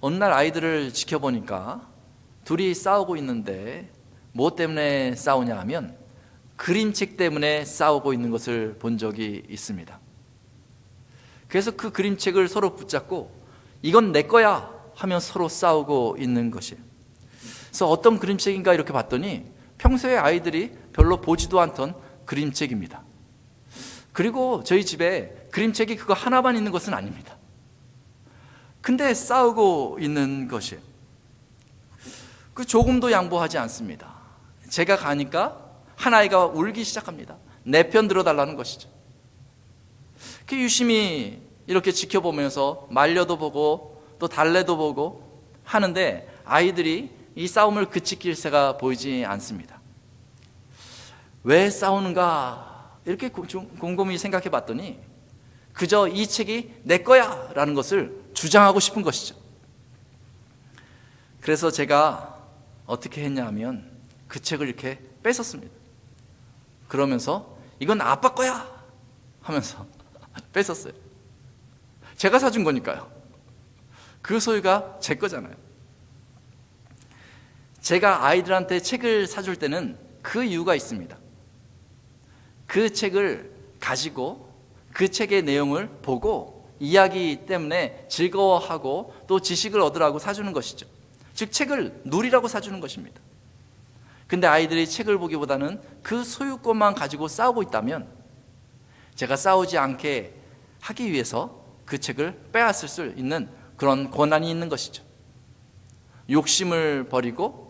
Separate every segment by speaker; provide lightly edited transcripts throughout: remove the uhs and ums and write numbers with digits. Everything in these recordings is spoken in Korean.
Speaker 1: 어느 날 아이들을 지켜보니까 둘이 싸우고 있는데 뭐 때문에 싸우냐 하면 그림책 때문에 싸우고 있는 것을 본 적이 있습니다. 그래서 그 그림책을 서로 붙잡고 이건 내 거야 하며 서로 싸우고 있는 것이에요. 그래서 어떤 그림책인가 이렇게 봤더니 평소에 아이들이 별로 보지도 않던 그림책입니다. 그리고 저희 집에 그림책이 그거 하나만 있는 것은 아닙니다. 근데 싸우고 있는 것이에요. 그 조금도 양보하지 않습니다. 제가 가니까 한 아이가 울기 시작합니다. 내 편 들어달라는 것이죠. 그 유심히 이렇게 지켜보면서 말려도 보고 또 달래도 보고 하는데 아이들이 이 싸움을 그칠 새가 보이지 않습니다. 왜 싸우는가 이렇게 곰곰이 생각해 봤더니 그저 이 책이 내 거야 라는 것을 주장하고 싶은 것이죠. 그래서 제가 어떻게 했냐 하면 그 책을 이렇게 뺏었습니다. 그러면서 이건 아빠 거야 하면서 뺏었어요. 제가 사준 거니까요. 그 소유가 제 거잖아요. 제가 아이들한테 책을 사줄 때는 그 이유가 있습니다. 그 책을 가지고 그 책의 내용을 보고 이야기 때문에 즐거워하고 또 지식을 얻으라고 사주는 것이죠. 즉 책을 누리라고 사주는 것입니다. 근데 아이들이 책을 보기보다는 그 소유권만 가지고 싸우고 있다면 제가 싸우지 않게 하기 위해서 그 책을 빼앗을 수 있는 그런 권한이 있는 것이죠. 욕심을 버리고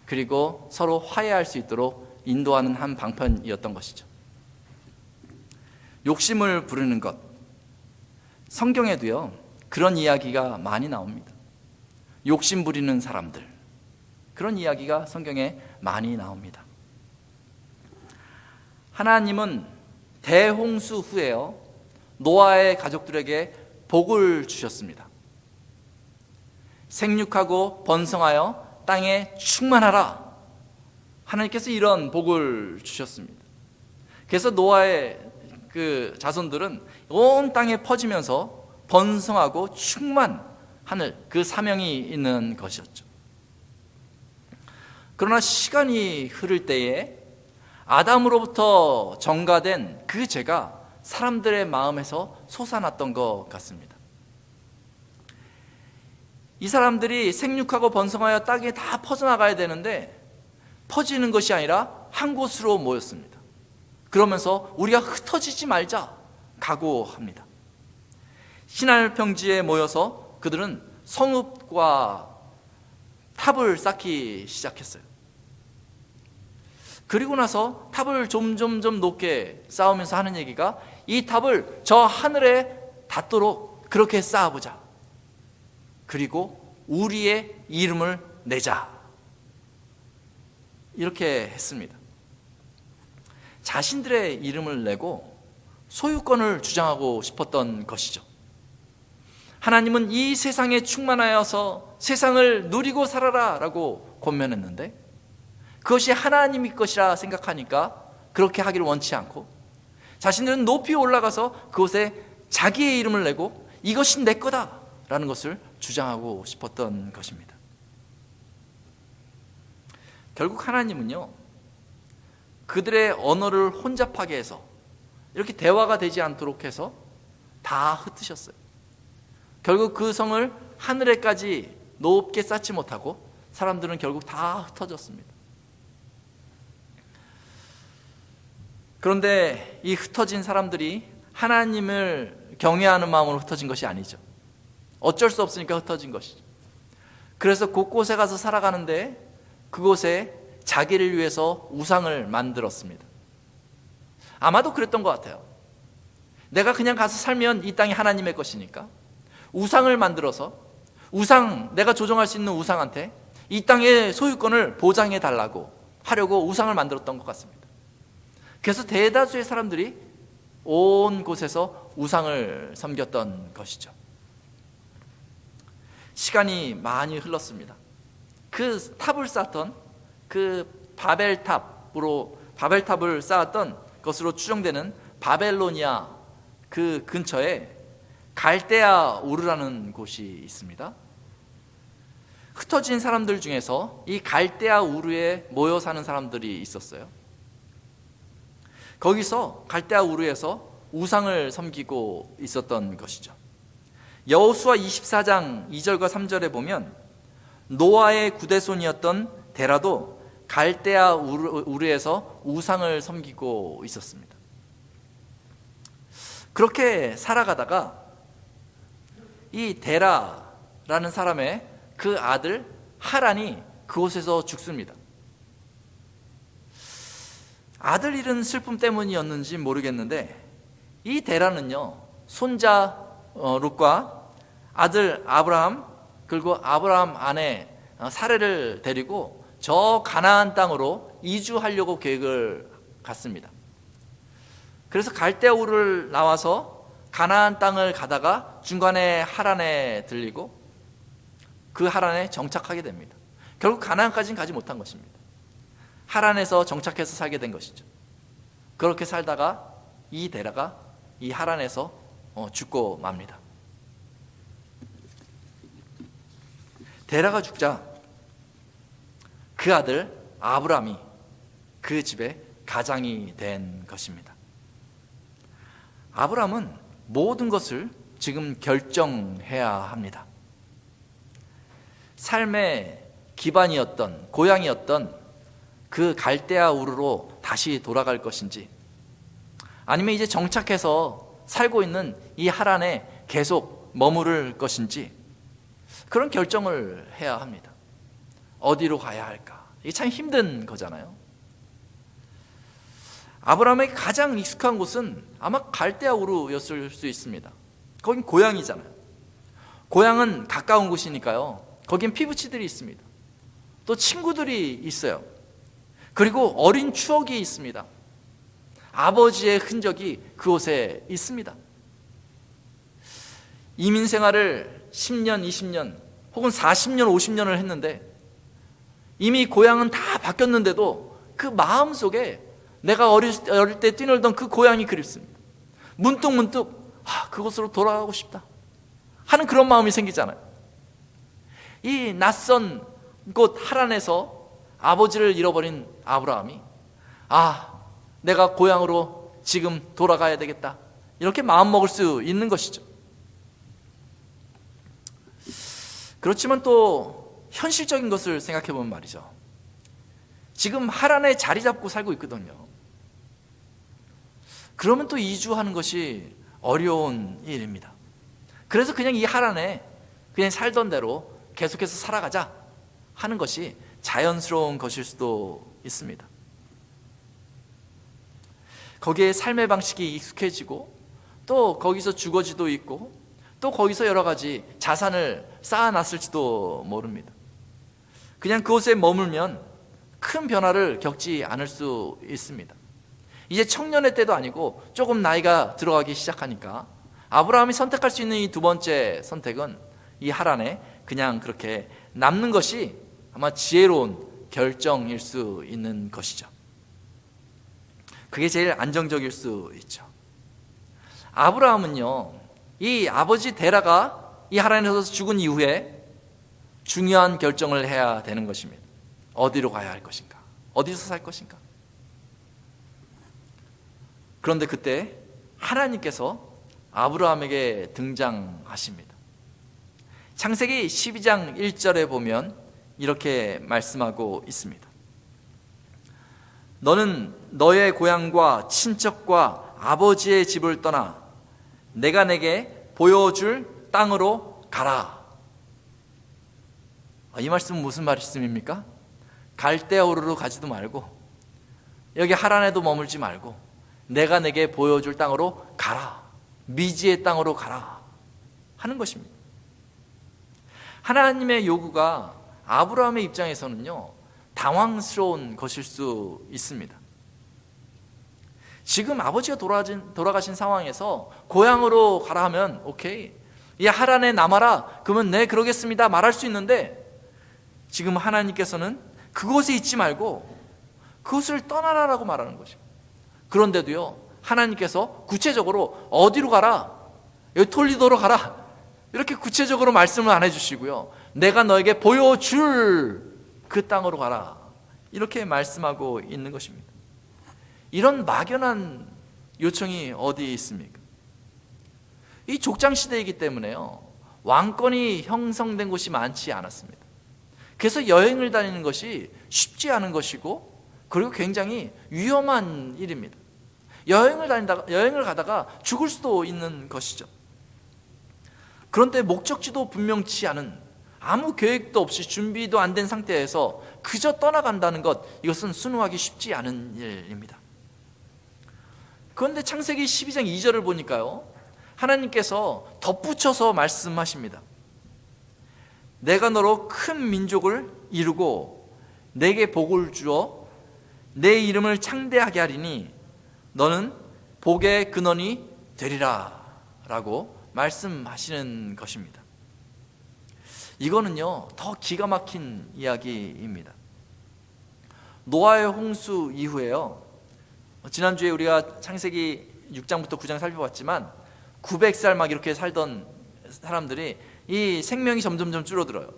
Speaker 1: 그리고 서로 화해할 수 있도록 인도하는 한 방편이었던 것이죠. 욕심을 부르는 것, 성경에도요 그런 이야기가 많이 나옵니다. 욕심 부리는 사람들, 그런 이야기가 성경에 많이 나옵니다. 하나님은 대홍수 후에요 노아의 가족들에게 복을 주셨습니다. 생육하고 번성하여 땅에 충만하라. 하나님께서 이런 복을 주셨습니다. 그래서 노아의 그 자손들은 온 땅에 퍼지면서 번성하고 충만하는 그 사명이 있는 것이었죠. 그러나 시간이 흐를 때에 아담으로부터 전가된 그 죄가 사람들의 마음에서 솟아났던 것 같습니다. 이 사람들이 생육하고 번성하여 땅에 다 퍼져나가야 되는데 퍼지는 것이 아니라 한 곳으로 모였습니다. 그러면서 우리가 흩어지지 말자 각오합니다. 신할 평지에 모여서 그들은 성읍과 탑을 쌓기 시작했어요. 그리고 나서 탑을 점점 높게 쌓으면서 하는 얘기가 이 탑을 저 하늘에 닿도록 그렇게 쌓아보자. 그리고 우리의 이름을 내자. 이렇게 했습니다. 자신들의 이름을 내고 소유권을 주장하고 싶었던 것이죠. 하나님은 이 세상에 충만하여서 세상을 누리고 살아라 라고 권면했는데 그것이 하나님의 것이라 생각하니까 그렇게 하기를 원치 않고 자신들은 높이 올라가서 그곳에 자기의 이름을 내고 이것이 내 거다 라는 것을 주장하고 싶었던 것입니다. 결국 하나님은요 그들의 언어를 혼잡하게 해서 이렇게 대화가 되지 않도록 해서 다 흩으셨어요. 결국 그 성을 하늘에까지 높게 쌓지 못하고 사람들은 결국 다 흩어졌습니다. 그런데 이 흩어진 사람들이 하나님을 경외하는 마음으로 흩어진 것이 아니죠. 어쩔 수 없으니까 흩어진 것이죠. 그래서 곳곳에 가서 살아가는데 그곳에 자기를 위해서 우상을 만들었습니다. 아마도 그랬던 것 같아요. 내가 그냥 가서 살면 이 땅이 하나님의 것이니까 우상을 만들어서 내가 조종할 수 있는 우상한테 이 땅의 소유권을 보장해 달라고 하려고 우상을 만들었던 것 같습니다. 그래서 대다수의 사람들이 온 곳에서 우상을 섬겼던 것이죠. 시간이 많이 흘렀습니다. 그 탑을 쌓았던 그 바벨탑을 쌓았던 것으로 추정되는 바벨로니아 그 근처에 갈대아 우르라는 곳이 있습니다. 흩어진 사람들 중에서 이 갈대아 우르에 모여 사는 사람들이 있었어요. 거기서 갈대아 우르에서 우상을 섬기고 있었던 것이죠. 여호수아 24장 2절과 3절에 보면 노아의 구대손이었던 데라도 갈대아 우르에서 우상을 섬기고 있었습니다. 그렇게 살아가다가 이 데라라는 사람의 그 아들 하란이 그곳에서 죽습니다. 아들 잃은 슬픔 때문이었는지 모르겠는데 이 데라는요, 손자 룻과 아들 아브라함, 그리고 아브라함 아내 사레를 데리고 저 가나안 땅으로 이주하려고 계획을 갖습니다. 그래서 갈대아 우르를 나와서 가나안 땅을 가다가 중간에 하란에 들리고 그 하란에 정착하게 됩니다. 결국 가나안까지는 가지 못한 것입니다. 하란에서 정착해서 살게 된 것이죠. 그렇게 살다가 이 데라가 이 하란에서 죽고 맙니다. 데라가 죽자 그 아들 아브람이 그 집의 가장이 된 것입니다. 아브람은 모든 것을 지금 결정해야 합니다. 삶의 기반이었던, 고향이었던 그 갈대아 우르로 다시 돌아갈 것인지, 아니면 이제 정착해서 살고 있는 이 하란에 계속 머무를 것인지, 그런 결정을 해야 합니다. 어디로 가야 할까? 이게 참 힘든 거잖아요. 아브라함에게 가장 익숙한 곳은 아마 갈대아 우르였을 수 있습니다. 거긴 고향이잖아요. 고향은 가까운 곳이니까요. 거긴 피부치들이 있습니다. 또 친구들이 있어요. 그리고 어린 추억이 있습니다. 아버지의 흔적이 그곳에 있습니다. 이민 생활을 10년, 20년 혹은 40년, 50년을 했는데 이미 고향은 다 바뀌었는데도 그 마음속에 내가 어릴 때 뛰놀던 그 고향이 그립습니다. 문득문득 그곳으로 돌아가고 싶다 하는 그런 마음이 생기잖아요. 이 낯선 곳 하란에서 아버지를 잃어버린 아브라함이 내가 고향으로 지금 돌아가야 되겠다 이렇게 마음먹을 수 있는 것이죠. 그렇지만 또 현실적인 것을 생각해 보면 말이죠, 지금 하란에 자리 잡고 살고 있거든요. 그러면 또 이주하는 것이 어려운 일입니다. 그래서 그냥 이 하란에 그냥 살던 대로 계속해서 살아가자 하는 것이 자연스러운 것일 수도 있습니다. 거기에 삶의 방식이 익숙해지고 또 거기서 주거지도 있고 또 거기서 여러 가지 자산을 쌓아놨을지도 모릅니다. 그냥 그곳에 머물면 큰 변화를 겪지 않을 수 있습니다. 이제 청년의 때도 아니고 조금 나이가 들어가기 시작하니까 아브라함이 선택할 수 있는 이 두 번째 선택은 이 하란에 그냥 그렇게 남는 것이 아마 지혜로운 결정일 수 있는 것이죠. 그게 제일 안정적일 수 있죠. 아브라함은요, 이 아버지 데라가 이 하란에서 죽은 이후에 중요한 결정을 해야 되는 것입니다. 어디로 가야 할 것인가? 어디서 살 것인가? 그런데 그때 하나님께서 아브라함에게 등장하십니다. 창세기 12장 1절에 보면 이렇게 말씀하고 있습니다. 너는 너의 고향과 친척과 아버지의 집을 떠나 내가 내게 보여줄 땅으로 가라. 이 말씀은 무슨 말씀입니까? 갈대아 우르로 가지도 말고 여기 하란에도 머물지 말고 내가 내게 보여줄 땅으로 가라. 미지의 땅으로 가라 하는 것입니다. 하나님의 요구가 아브라함의 입장에서는요, 당황스러운 것일 수 있습니다. 지금 아버지가 돌아가신 상황에서 고향으로 가라 하면 오케이, 이 하란에 남아라 그러면 네 그러겠습니다 말할 수 있는데, 지금 하나님께서는 그곳에 있지 말고 그곳을 떠나라라고 말하는 것입니다. 그런데도요, 하나님께서 구체적으로 어디로 가라, 여기 톨리도로 가라, 이렇게 구체적으로 말씀을 안 해주시고요, 내가 너에게 보여줄 그 땅으로 가라, 이렇게 말씀하고 있는 것입니다. 이런 막연한 요청이 어디에 있습니까? 이 족장시대이기 때문에요, 왕권이 형성된 곳이 많지 않았습니다. 그래서 여행을 다니는 것이 쉽지 않은 것이고, 그리고 굉장히 위험한 일입니다. 여행을 가다가 죽을 수도 있는 것이죠. 그런데 목적지도 분명치 않은, 아무 계획도 없이 준비도 안 된 상태에서 그저 떠나간다는 것, 이것은 순응하기 쉽지 않은 일입니다. 그런데 창세기 12장 2절을 보니까요, 하나님께서 덧붙여서 말씀하십니다. 내가 너로 큰 민족을 이루고 내게 복을 주어 내 이름을 창대하게 하리니 너는 복의 근원이 되리라 라고 말씀하시는 것입니다. 이거는요, 더 기가 막힌 이야기입니다. 노아의 홍수 이후에요, 지난주에 우리가 창세기 6장부터 9장 살펴봤지만 900살 막 이렇게 살던 사람들이 이 생명이 점점점 줄어들어요.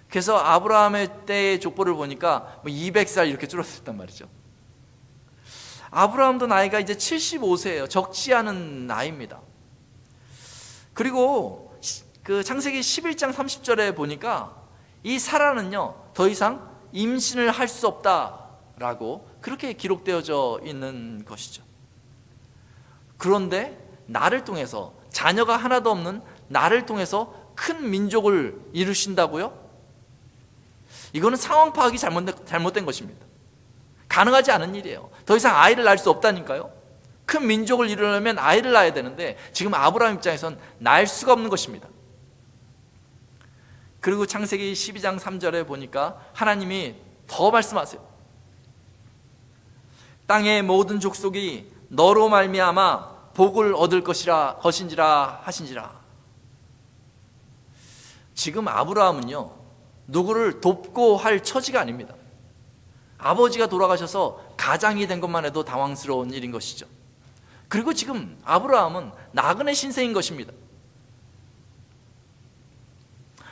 Speaker 1: 그래서 아브라함의 때의 족보를 보니까 200살 이렇게 줄어들었단 말이죠. 아브라함도 나이가 이제 75세예요. 적지 않은 나이입니다. 그리고 그 창세기 11장 30절에 보니까 이 사라는요, 더 이상 임신을 할 수 없다라고 그렇게 기록되어져 있는 것이죠. 그런데 나를 통해서, 자녀가 하나도 없는 나를 통해서 큰 민족을 이루신다고요? 이거는 상황 파악이 잘못된 것입니다. 가능하지 않은 일이에요. 더 이상 아이를 낳을 수 없다니까요. 큰 민족을 이루려면 아이를 낳아야 되는데 지금 아브라함 입장에선 낳을 수가 없는 것입니다. 그리고 창세기 12장 3절에 보니까 하나님이 더 말씀하세요. 땅의 모든 족속이 너로 말미암아 복을 얻을 것인지라 하신지라. 지금 아브라함은요, 누구를 돕고 할 처지가 아닙니다. 아버지가 돌아가셔서 가장이 된 것만 해도 당황스러운 일인 것이죠. 그리고 지금 아브라함은 나그네 신세인 것입니다.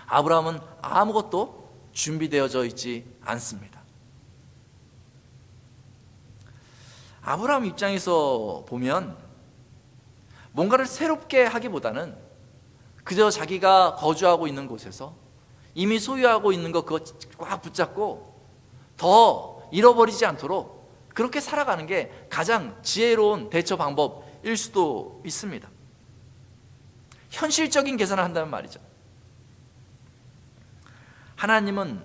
Speaker 1: 아브라함은 아무것도 준비되어져 있지 않습니다. 아브라함 입장에서 보면 뭔가를 새롭게 하기보다는 그저 자기가 거주하고 있는 곳에서 이미 소유하고 있는 것 그거 꽉 붙잡고 더 잃어버리지 않도록 그렇게 살아가는 게 가장 지혜로운 대처 방법일 수도 있습니다. 현실적인 계산을 한다는 말이죠. 하나님은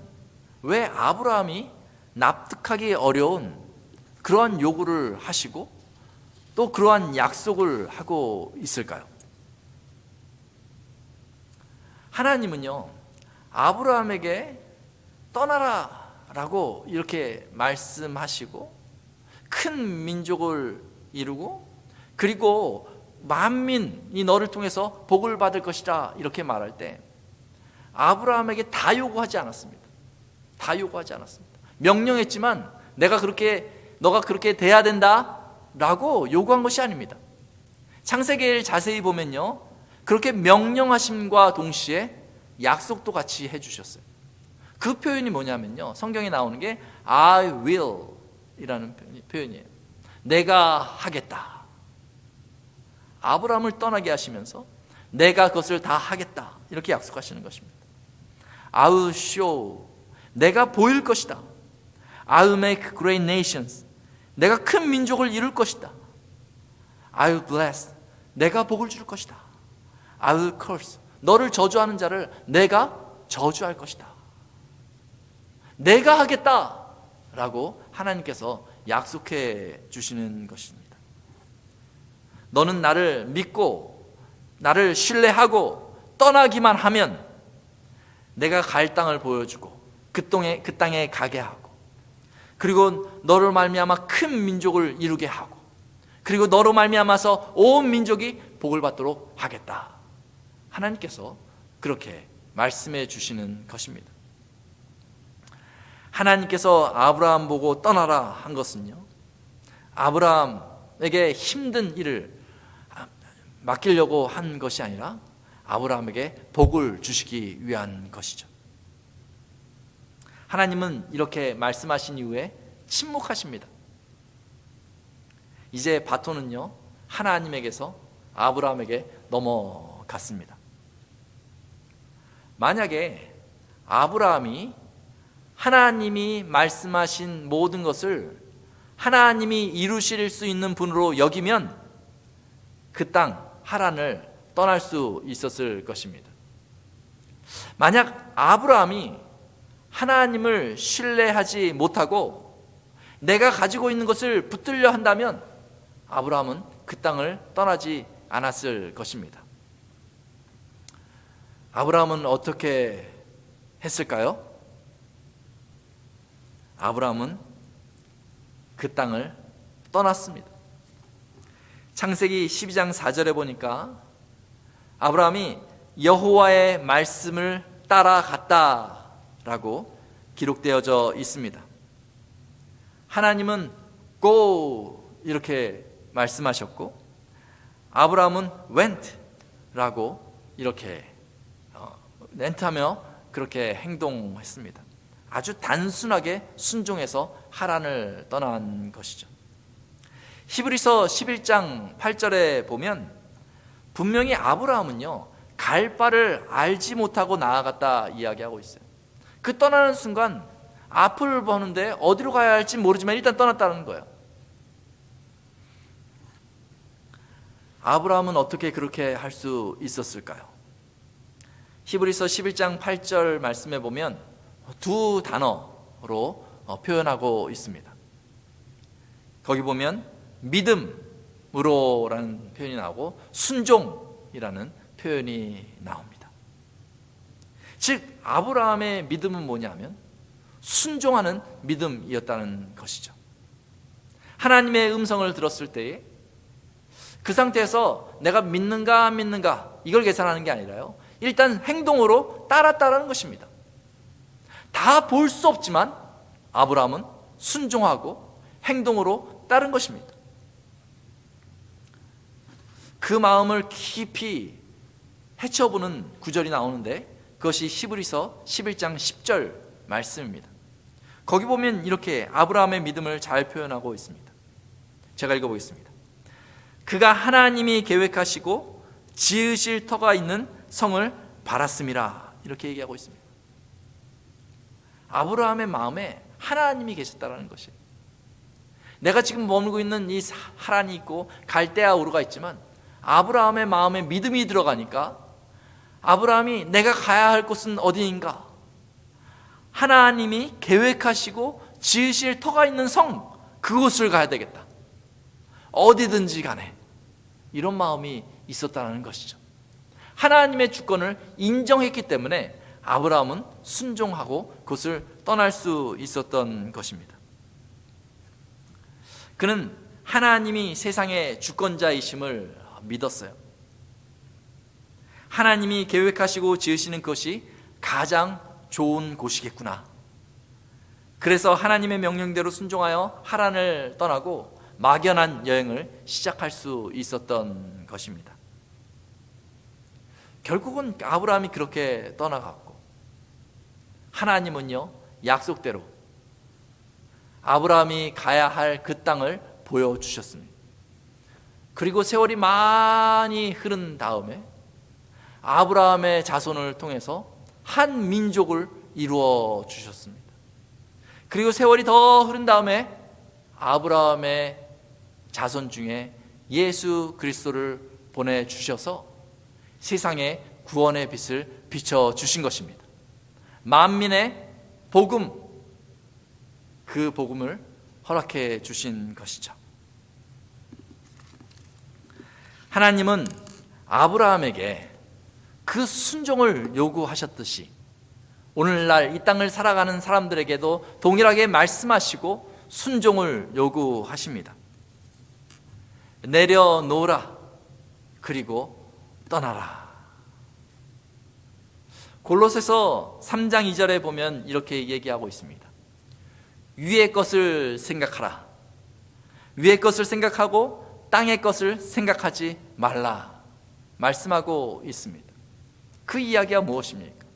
Speaker 1: 왜 아브라함이 납득하기 어려운 그러한 요구를 하시고 또 그러한 약속을 하고 있을까요? 하나님은요, 아브라함에게 떠나라 라고 이렇게 말씀하시고 큰 민족을 이루고 그리고 만민이 너를 통해서 복을 받을 것이다 이렇게 말할 때 아브라함에게 다 요구하지 않았습니다. 다 요구하지 않았습니다. 명령했지만 너가 그렇게 돼야 된다 라고 요구한 것이 아닙니다. 창세기를 자세히 보면요, 그렇게 명령하심과 동시에 약속도 같이 해주셨어요. 그 표현이 뭐냐면요, 성경에 나오는 게 I will 이라는 표현이에요. 내가 하겠다. 아브라함을 떠나게 하시면서 내가 그것을 다 하겠다 이렇게 약속하시는 것입니다. I will show, 내가 보일 것이다. I will make great nations, 내가 큰 민족을 이룰 것이다. I will bless, 내가 복을 줄 것이다. I will curse, 너를 저주하는 자를 내가 저주할 것이다. 내가 하겠다 라고 하나님께서 약속해 주시는 것입니다. 너는 나를 믿고 나를 신뢰하고 떠나기만 하면 내가 갈 땅을 보여주고 그 땅에 가게 하고 그리고 너로 말미암아 큰 민족을 이루게 하고 그리고 너로 말미암아서 온 민족이 복을 받도록 하겠다. 하나님께서 그렇게 말씀해 주시는 것입니다. 하나님께서 아브라함 보고 떠나라 한 것은요, 아브라함에게 힘든 일을 맡기려고 한 것이 아니라 아브라함에게 복을 주시기 위한 것이죠. 하나님은 이렇게 말씀하신 이후에 침묵하십니다. 이제 바톤은요, 하나님에게서 아브라함에게 넘어갔습니다. 만약에 아브라함이 하나님이 말씀하신 모든 것을 하나님이 이루실 수 있는 분으로 여기면 그 땅 하란을 떠날 수 있었을 것입니다. 만약 아브라함이 하나님을 신뢰하지 못하고 내가 가지고 있는 것을 붙들려 한다면 아브라함은 그 땅을 떠나지 않았을 것입니다. 아브라함은 어떻게 했을까요? 아브라함은 그 땅을 떠났습니다. 창세기 12장 4절에 보니까 아브라함이 여호와의 말씀을 따라갔다라고 기록되어져 있습니다. 하나님은 go 이렇게 말씀하셨고 아브라함은 went라고 이렇게 렌트하며 그렇게 행동했습니다. 아주 단순하게 순종해서 하란을 떠난 것이죠. 히브리서 11장 8절에 보면 분명히 아브라함은요, 갈 바를 알지 못하고 나아갔다 이야기하고 있어요. 그 떠나는 순간 앞을 보는데 어디로 가야 할지 모르지만 일단 떠났다는 거예요. 아브라함은 어떻게 그렇게 할 수 있었을까요? 히브리서 11장 8절 말씀에 보면 두 단어로 표현하고 있습니다. 거기 보면 믿음으로라는 표현이 나오고 순종이라는 표현이 나옵니다. 즉 아브라함의 믿음은 뭐냐면 순종하는 믿음이었다는 것이죠. 하나님의 음성을 들었을 때에 그 상태에서 내가 믿는가 안 믿는가 이걸 계산하는 게 아니라요, 일단 행동으로 따랐다는 것입니다. 다 볼 수 없지만 아브라함은 순종하고 행동으로 따른 것입니다. 그 마음을 깊이 헤쳐보는 구절이 나오는데 그것이 히브리서 11장 10절 말씀입니다. 거기 보면 이렇게 아브라함의 믿음을 잘 표현하고 있습니다. 제가 읽어보겠습니다. 그가 하나님이 계획하시고 지으실 터가 있는 성을 바랐음이라 이렇게 얘기하고 있습니다. 아브라함의 마음에 하나님이 계셨다는 것이에요. 내가 지금 머물고 있는 이 하란이 있고 갈대아 우르가 있지만 아브라함의 마음에 믿음이 들어가니까 아브라함이 내가 가야 할 곳은 어디인가? 하나님이 계획하시고 지으실 터가 있는 성, 그곳을 가야 되겠다. 어디든지 간에 이런 마음이 있었다는 것이죠. 하나님의 주권을 인정했기 때문에 아브라함은 순종하고 그곳을 떠날 수 있었던 것입니다. 그는 하나님이 세상의 주권자이심을 믿었어요. 하나님이 계획하시고 지으시는 것이 가장 좋은 곳이겠구나. 그래서 하나님의 명령대로 순종하여 하란을 떠나고 막연한 여행을 시작할 수 있었던 것입니다. 결국은 아브라함이 그렇게 떠나갔고 하나님은요, 약속대로 아브라함이 가야 할 그 땅을 보여주셨습니다. 그리고 세월이 많이 흐른 다음에 아브라함의 자손을 통해서 한 민족을 이루어 주셨습니다. 그리고 세월이 더 흐른 다음에 아브라함의 자손 중에 예수 그리스도를 보내주셔서 세상에 구원의 빛을 비춰주신 것입니다. 만민의 복음, 그 복음을 허락해 주신 것이죠. 하나님은 아브라함에게 그 순종을 요구하셨듯이 오늘날 이 땅을 살아가는 사람들에게도 동일하게 말씀하시고 순종을 요구하십니다. 내려놓으라, 그리고 떠나라. 골로새서 3장 2절에 보면 이렇게 얘기하고 있습니다. 위의 것을 생각하라. 위의 것을 생각하고 땅의 것을 생각하지 말라. 말씀하고 있습니다. 그 이야기가 무엇입니까?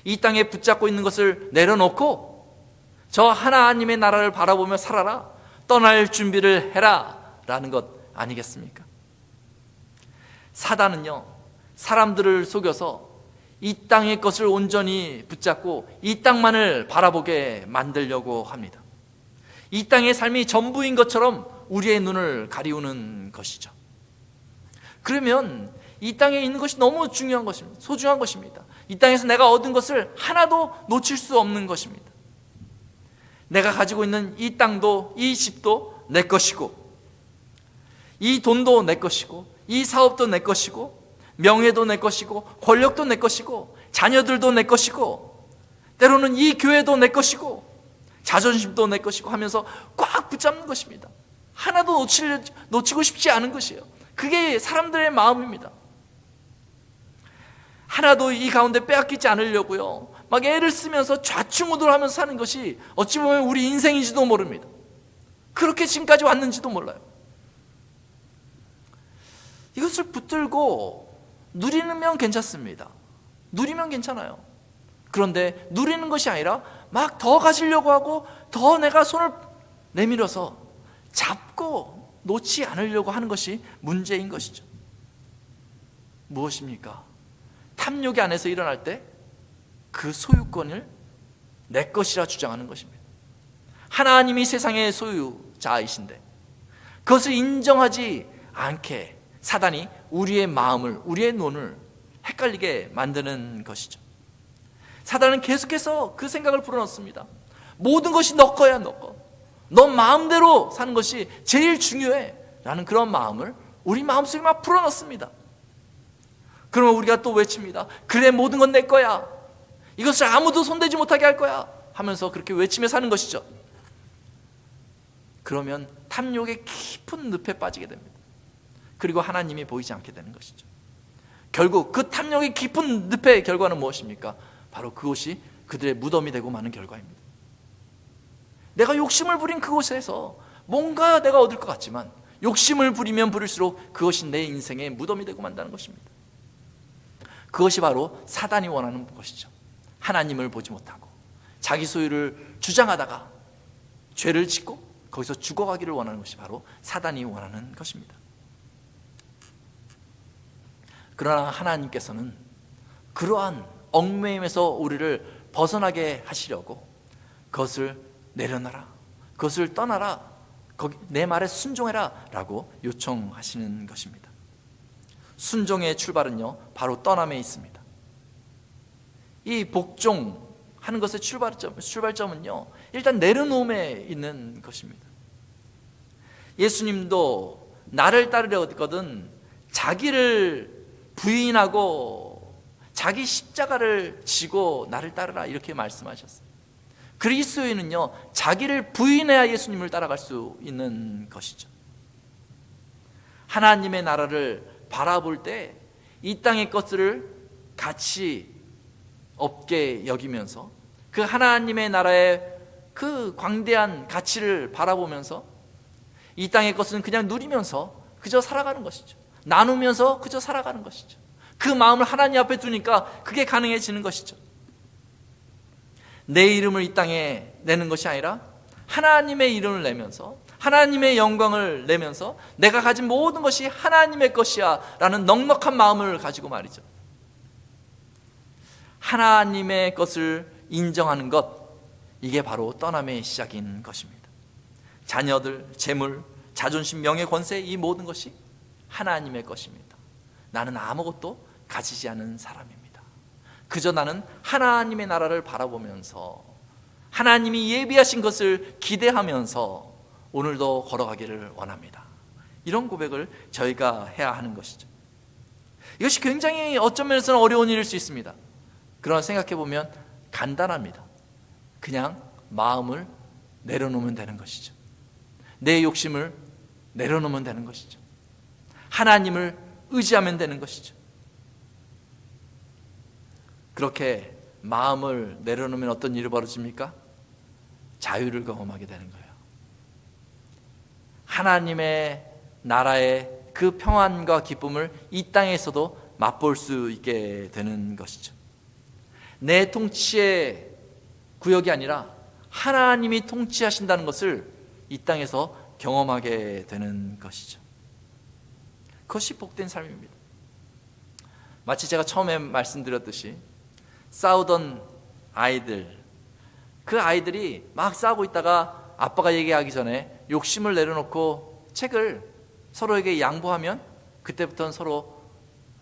Speaker 1: 이 땅에 붙잡고 있는 것을 내려놓고 저 하나님의 나라를 바라보며 살아라, 떠날 준비를 해라 라는 것 아니겠습니까? 사단은요, 사람들을 속여서 이 땅의 것을 온전히 붙잡고 이 땅만을 바라보게 만들려고 합니다. 이 땅의 삶이 전부인 것처럼 우리의 눈을 가리우는 것이죠. 그러면 이 땅에 있는 것이 너무 중요한 것입니다. 소중한 것입니다. 이 땅에서 내가 얻은 것을 하나도 놓칠 수 없는 것입니다. 내가 가지고 있는 이 땅도, 이 집도 내 것이고, 이 돈도 내 것이고, 이 사업도 내 것이고, 명예도 내 것이고, 권력도 내 것이고, 자녀들도 내 것이고, 때로는 이 교회도 내 것이고, 자존심도 내 것이고 하면서 꽉 붙잡는 것입니다. 하나도 놓치고 싶지 않은 것이에요. 그게 사람들의 마음입니다. 하나도 이 가운데 빼앗기지 않으려고요, 막 애를 쓰면서 좌충우돌하면서 사는 것이 어찌 보면 우리 인생인지도 모릅니다. 그렇게 지금까지 왔는지도 몰라요. 이것을 붙들고 누리면 괜찮습니다. 누리면 괜찮아요. 그런데 누리는 것이 아니라 막 더 가지려고 하고 더 내가 손을 내밀어서 잡고 놓지 않으려고 하는 것이 문제인 것이죠. 무엇입니까? 탐욕의 안에서 일어날 때 그 소유권을 내 것이라 주장하는 것입니다. 하나님이 세상의 소유자이신데 그것을 인정하지 않게 사단이 우리의 마음을, 우리의 눈을 헷갈리게 만드는 것이죠. 사단은 계속해서 그 생각을 불어넣습니다. 모든 것이 너 거야, 너 거. 너 마음대로 사는 것이 제일 중요해 라는 그런 마음을 우리 마음속에 막 불어넣습니다. 그러면 우리가 또 외칩니다. 그래, 모든 건 내 거야. 이것을 아무도 손대지 못하게 할 거야 하면서 그렇게 외치며 사는 것이죠. 그러면 탐욕의 깊은 늪에 빠지게 됩니다. 그리고 하나님이 보이지 않게 되는 것이죠. 결국 그 탐욕의 깊은 늪의 결과는 무엇입니까? 바로 그것이 그들의 무덤이 되고 마는 결과입니다. 내가 욕심을 부린 그곳에서 뭔가 내가 얻을 것 같지만 욕심을 부리면 부릴수록 그것이 내 인생의 무덤이 되고 만다는 것입니다. 그것이 바로 사단이 원하는 것이죠. 하나님을 보지 못하고 자기 소유를 주장하다가 죄를 짓고 거기서 죽어가기를 원하는 것이 바로 사단이 원하는 것입니다. 그러나 하나님께서는 그러한 얽매임에서 우리를 벗어나게 하시려고 그것을 내려놔라, 그것을 떠나라, 내 말에 순종해라 라고 요청하시는 것입니다. 순종의 출발은요, 바로 떠남에 있습니다. 이 복종하는 것의 출발점은요, 일단 내려놓음에 있는 것입니다. 예수님도 나를 따르려거든 자기를 부인하고 자기 십자가를 지고 나를 따르라 이렇게 말씀하셨어요. 그리스도인은요, 자기를 부인해야 예수님을 따라갈 수 있는 것이죠. 하나님의 나라를 바라볼 때 이 땅의 것들을 가치 없게 여기면서 그 하나님의 나라의 그 광대한 가치를 바라보면서 이 땅의 것은 그냥 누리면서 그저 살아가는 것이죠. 나누면서 그저 살아가는 것이죠. 그 마음을 하나님 앞에 두니까 그게 가능해지는 것이죠. 내 이름을 이 땅에 내는 것이 아니라 하나님의 이름을 내면서 하나님의 영광을 내면서 내가 가진 모든 것이 하나님의 것이야 라는 넉넉한 마음을 가지고 말이죠. 하나님의 것을 인정하는 것, 이게 바로 떠남의 시작인 것입니다. 자녀들, 재물, 자존심, 명예, 권세, 이 모든 것이 하나님의 것입니다. 나는 아무것도 가지지 않은 사람입니다. 그저 나는 하나님의 나라를 바라보면서 하나님이 예비하신 것을 기대하면서 오늘도 걸어가기를 원합니다. 이런 고백을 저희가 해야 하는 것이죠. 이것이 굉장히 어떤 면에서는 어려운 일일 수 있습니다. 그러나 생각해 보면 간단합니다. 그냥 마음을 내려놓으면 되는 것이죠. 내 욕심을 내려놓으면 되는 것이죠. 하나님을 의지하면 되는 것이죠. 그렇게 마음을 내려놓으면 어떤 일이 벌어집니까? 자유를 경험하게 되는 거예요. 하나님의 나라의 그 평안과 기쁨을 이 땅에서도 맛볼 수 있게 되는 것이죠. 내 통치의 구역이 아니라 하나님이 통치하신다는 것을 이 땅에서 경험하게 되는 것이죠. 그것이 복된 삶입니다. 마치 제가 처음에 말씀드렸듯이 싸우던 아이들, 그 아이들이 막 싸우고 있다가 아빠가 얘기하기 전에 욕심을 내려놓고 책을 서로에게 양보하면 그때부터는 서로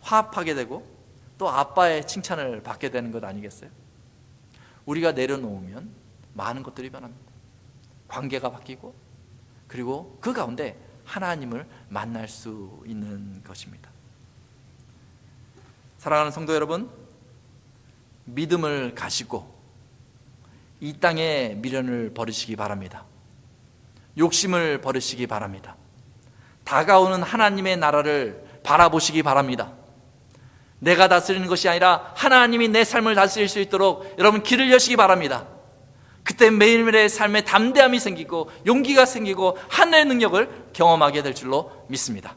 Speaker 1: 화합하게 되고 또 아빠의 칭찬을 받게 되는 것 아니겠어요? 우리가 내려놓으면 많은 것들이 변합니다. 관계가 바뀌고 그리고 그 가운데 하나님을 만날 수 있는 것입니다. 사랑하는 성도 여러분, 믿음을 가지고 이 땅의 미련을 버리시기 바랍니다. 욕심을 버리시기 바랍니다. 다가오는 하나님의 나라를 바라보시기 바랍니다. 내가 다스리는 것이 아니라 하나님이 내 삶을 다스릴 수 있도록 여러분 길을 여시기 바랍니다. 그때 매일매일의 삶에 담대함이 생기고 용기가 생기고 하나님의 능력을 경험하게 될 줄로 믿습니다.